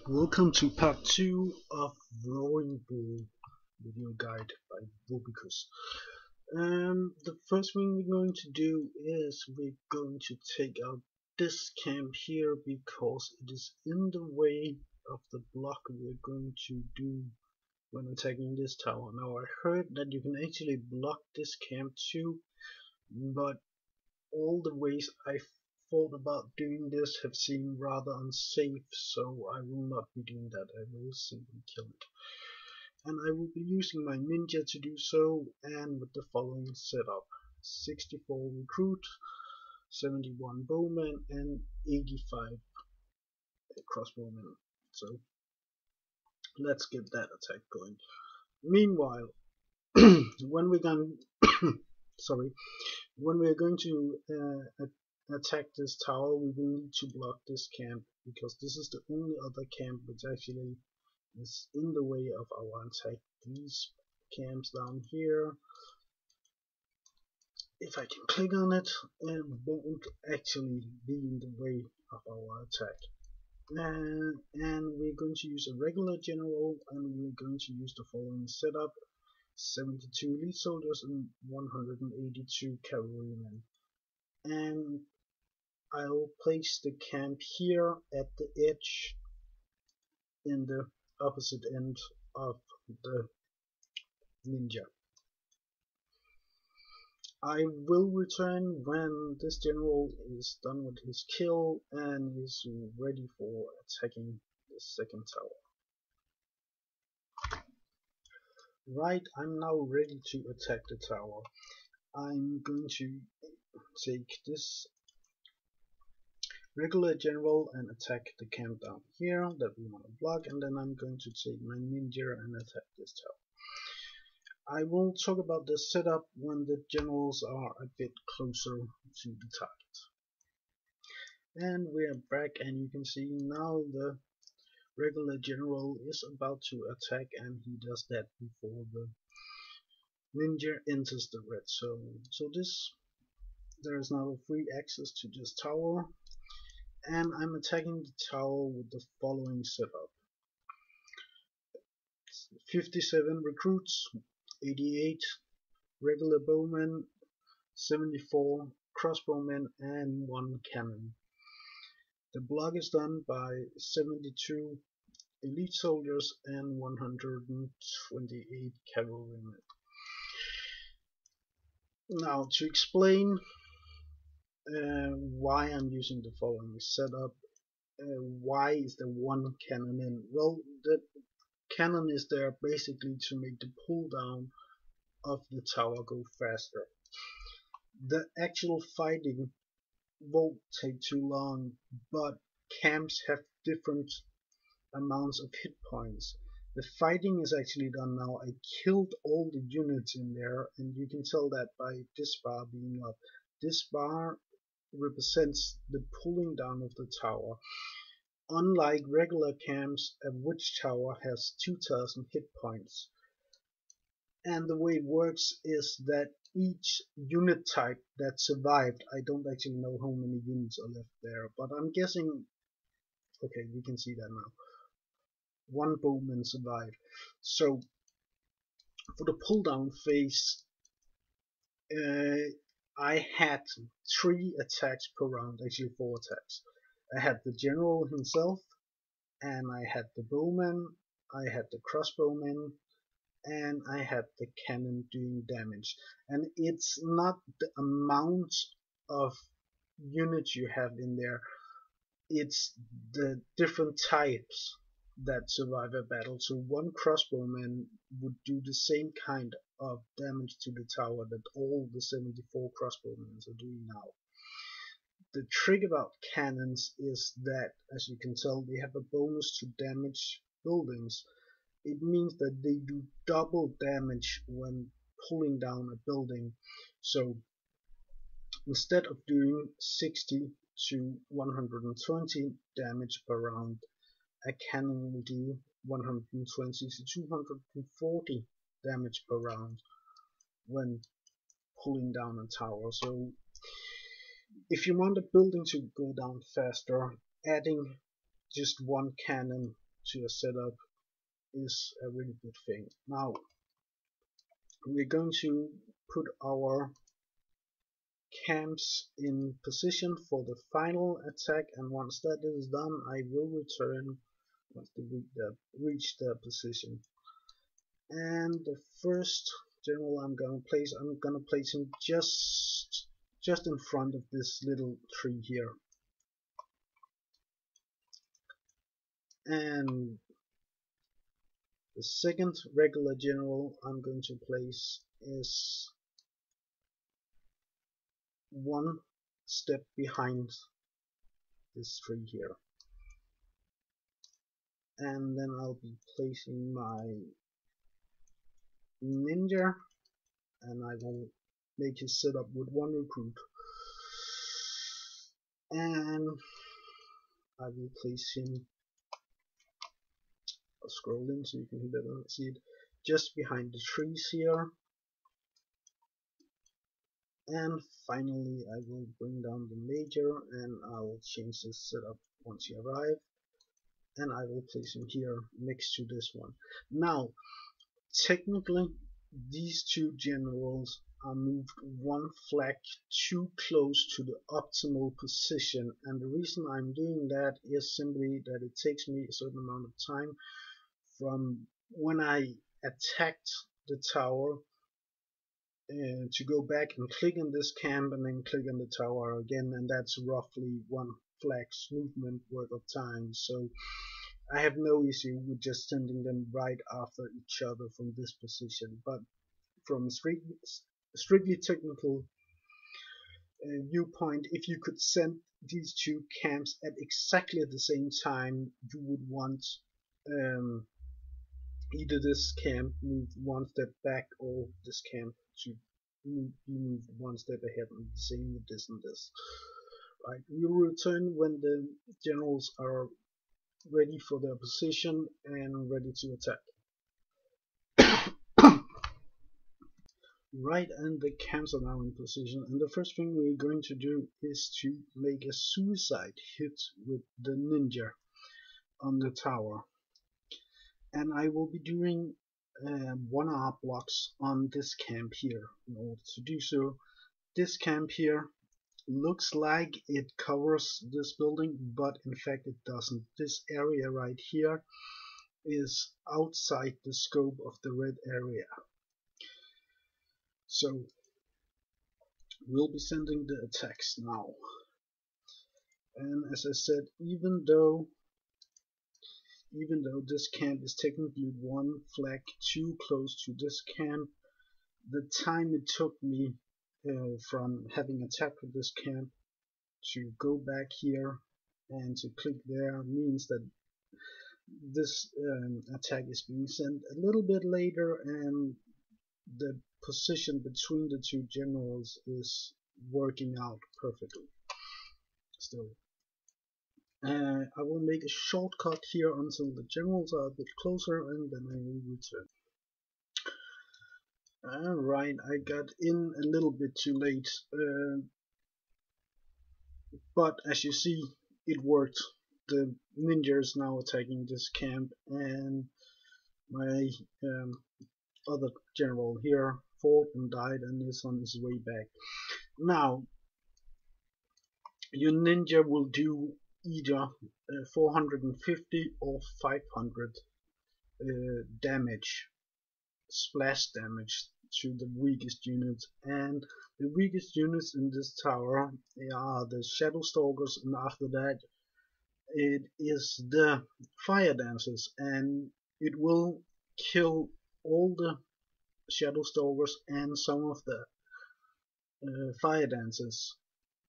Welcome to part 2 of Roaring Bull video guide by Vobicus. The first thing we're going to do is we're going to take out this camp here because it is in the way of the block we're going to do when attacking this tower. Now I heard that you can actually block this camp too, but all the ways I thought about doing this have seemed rather unsafe, so I will not be doing that. I will simply kill it. And I will be using my ninja to do so, and with the following setup: 64 recruit, 71 bowman, and 85 crossbowmen. So let's get that attack going. Meanwhile, when we're going sorry, when we're going to attack this tower, we will need to block this camp because this is the only other camp which actually is in the way of our attack. These camps down here, if I can click on it, won't actually be in the way of our attack. And we're going to use a regular general, and we're going to use the following setup: 72 elite soldiers and 182 cavalrymen. And I'll place the camp here at the edge in the opposite end of the ninja. I will return when this general is done with his kill and is ready for attacking the second tower. Right, I'm now ready to attack the tower. I'm going to take this regular general and attack the camp down here that we want to block, and then I'm going to take my ninja and attack this tower. I will talk about the setup when the generals are a bit closer to the target. And we are back, and you can see now the regular general is about to attack, and he does that before the ninja enters the red zone. So there is now free access to this tower, and I'm attacking the tower with the following setup: 57 recruits, 88 regular bowmen, 74 crossbowmen, and 1 cannon. The block is done by 72 elite soldiers and 128 cavalrymen. Now, to explain why I'm using the following setup, why is there 1 cannon in? Well, the cannon is there basically to make the pull down of the tower go faster. The actual fighting won't take too long, but camps have different amounts of hit points. The fighting is actually done now. I killed all the units in there, and you can tell that by this bar being up. This bar represents the pulling down of the tower. Unlike regular camps, a witch tower has 2000 hit points. And the way it works is that each unit type that survived, I don't actually know how many units are left there, but I'm guessing, okay, we can see that now. 1 bowman survived. So for the pull down phase, I had 3 attacks per round, actually 4 attacks. I had the general himself, and I had the bowman, I had the crossbowman, and I had the cannon doing damage. And it's not the amount of units you have in there, it's the different types that survive a battle. So 1 crossbowman would do the same kind of damage to the tower that all the 74 crossbowmen are doing now. The trick about cannons is that, as you can tell, they have a bonus to damage buildings. It means that they do double damage when pulling down a building. So instead of doing 60 to 120 damage per round, a cannon will do 120 to 240 damage per round when pulling down a tower. So if you want a building to go down faster, adding just 1 cannon to a setup is a really good thing. Now we're going to put our camps in position for the final attack, and once that is done I will return once they reach their position. And the first general I'm gonna place him just in front of this little tree here. And the second regular general I'm going to place is one step behind this tree here. And then I'll be placing my ninja, and I will make his setup with one recruit. And I will place him, I'll scroll in so you can better see it, just behind the trees here. And finally I will bring down the major, and I'll change this setup once he arrives, and I will place him here next to this one. Now technically these two generals are moved one flag too close to the optimal position, and the reason I'm doing that is simply that it takes me a certain amount of time from when I attacked the tower to go back and click on this camp and then click on the tower again, and that's roughly one flag's movement worth of time. So I have no issue with just sending them right after each other from this position, but from a strictly technical viewpoint, if you could send these two camps at exactly the same time, you would want either this camp moved one step back or this camp to be moved one step ahead, and the same with this and this. Right, we will return when the generals are ready for their position and ready to attack. Right, and the camps are now in position, and the first thing we're going to do is to make a suicide hit with the ninja on the tower. And I will be doing 1R blocks on this camp here. In order to do so, this camp here looks like it covers this building, but in fact it doesn't. This area right here is outside the scope of the red area. So we'll be sending the attacks now. And as I said, even though this camp is technically one flag too close to this camp, the time it took me from having attacked with this camp to go back here and to click there means that this attack is being sent a little bit later, and the position between the two generals is working out perfectly still. I will make a shortcut here until the generals are a bit closer, and then I will return. Alright, I got in a little bit too late, but as you see, it worked. The ninja is now attacking this camp, and my other general here fought and died and is on his way back. Now, your ninja will do either 450 or 500 damage, splash damage to the weakest units, and the weakest units in this tower are the shadow stalkers, and after that it is the fire dancers, and it will kill all the shadow stalkers and some of the fire dancers.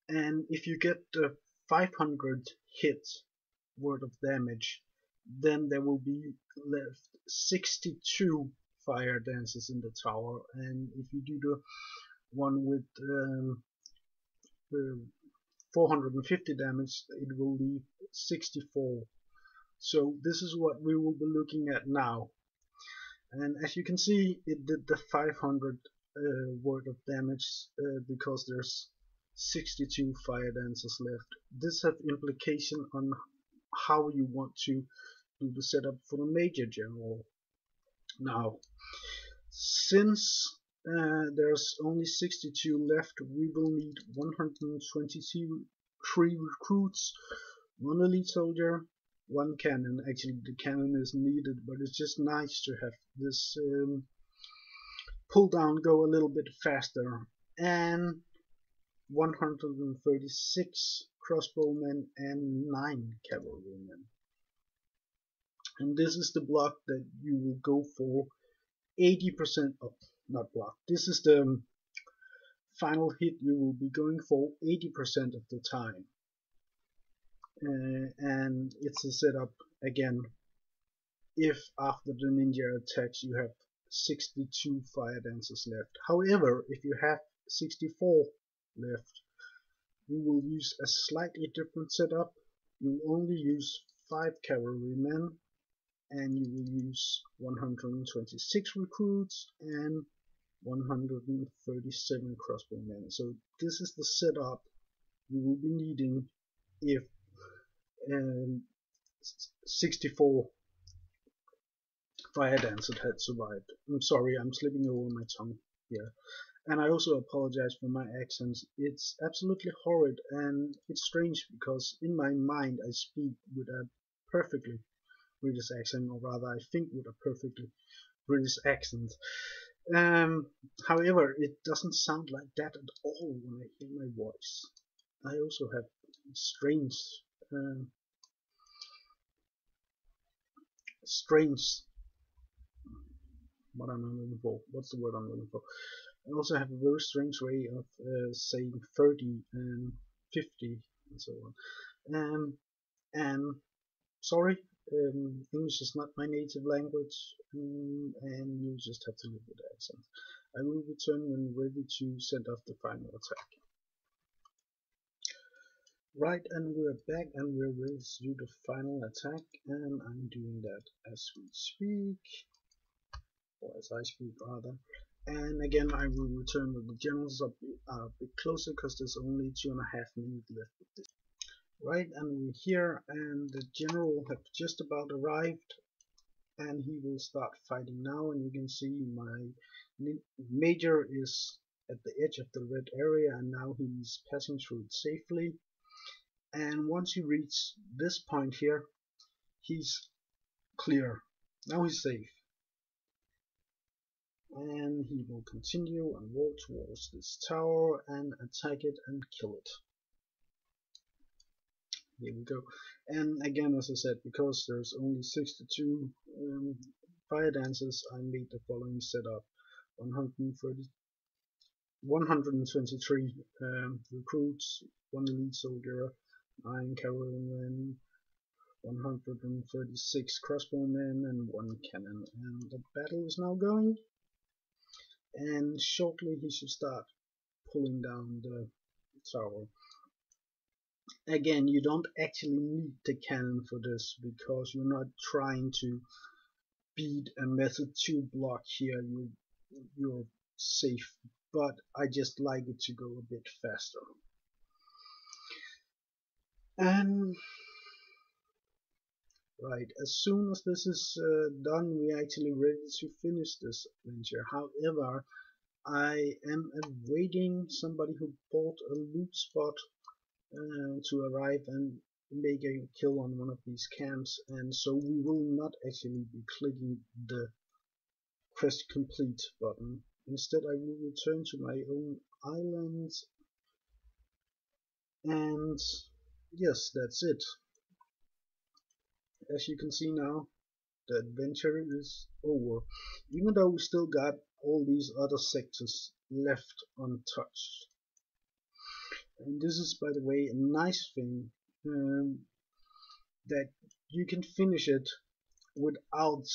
And if you get the 500 hits worth of damage, then there will be left 62 fire dancers in the tower, and if you do the one with 450 damage, it will leave 64. So this is what we will be looking at now, and as you can see, it did the 500 worth of damage because there's 62 fire dancers left. This has implication on how you want to do the setup for the Major General. Now, since there's only 62 left, we will need 123 recruits, 1 elite soldier, 1 cannon. Actually, the cannon is needed, but it's just nice to have this pull down go a little bit faster, and 136 crossbowmen and 9 cavalrymen. And this is the block that you will go for 80% of, not block, this is the final hit you will be going for 80% of the time. And it's a setup again if after the ninja attacks you have 62 fire dancers left. However, if you have 64 left, you will use a slightly different setup. You will only use 5 cavalrymen, and you will use 126 recruits and 137 crossbowmen. So this is the setup you will be needing if 64 fire dancers had survived. I'm sorry, I'm slipping over my tongue here. And I also apologize for my accents. It's absolutely horrid, and it's strange because in my mind I speak with a perfectly British accent, or rather I think with a perfectly British accent. However, it doesn't sound like that at all when I hear my voice. I also have strange what am I looking for? What's the word I'm looking for? I also have a very strange way of saying 30 and 50 and so on. And sorry, English is not my native language, and you'll just have to live with the accent. I will return when ready to send off the final attack. Right, and we're back and we're ready to do the final attack, and I'm doing that as we speak, or as I speak rather. And again, I will return when the generals are a bit closer because there's only 2.5 minutes left of this. Right, and we're here, and the general have just about arrived, and he will start fighting now. And you can see my major is at the edge of the red area, and now he's passing through it safely. And once he reaches this point here, he's clear. Now he's safe. And he will continue and walk towards this tower and attack it and kill it. Here we go. And again, as I said, because there's only 62 fire dancers, I made the following setup: 123 recruits, 1 elite soldier, 9 cavalrymen, 136 crossbowmen, and 1 cannon. And the battle is now going. And shortly he should start pulling down the tower. Again, you don't actually need the cannon for this because you're not trying to beat a method 2 block here. You're safe, but I just like it to go a bit faster. And right, as soon as this is done, we're actually ready to finish this adventure. However, I am awaiting somebody who bought a loot spot to arrive and make a kill on one of these camps, and so we will not actually be clicking the quest complete button. Instead, I will return to my own island, and yes, that's it. As you can see now, the adventure is over, even though we still got all these other sectors left untouched. And this is, by the way, a nice thing, that you can finish it without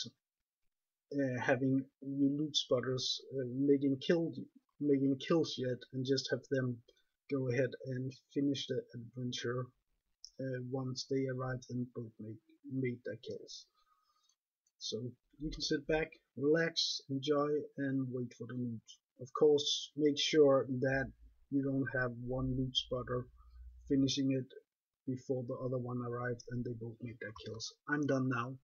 having your loot spotters making kills yet, and just have them go ahead and finish the adventure once they arrived and both made their kills. So you can sit back, relax, enjoy, and wait for the loot. Of course, make sure that you don't have one loot spotter finishing it before the other one arrived and they both made their kills. I'm done now.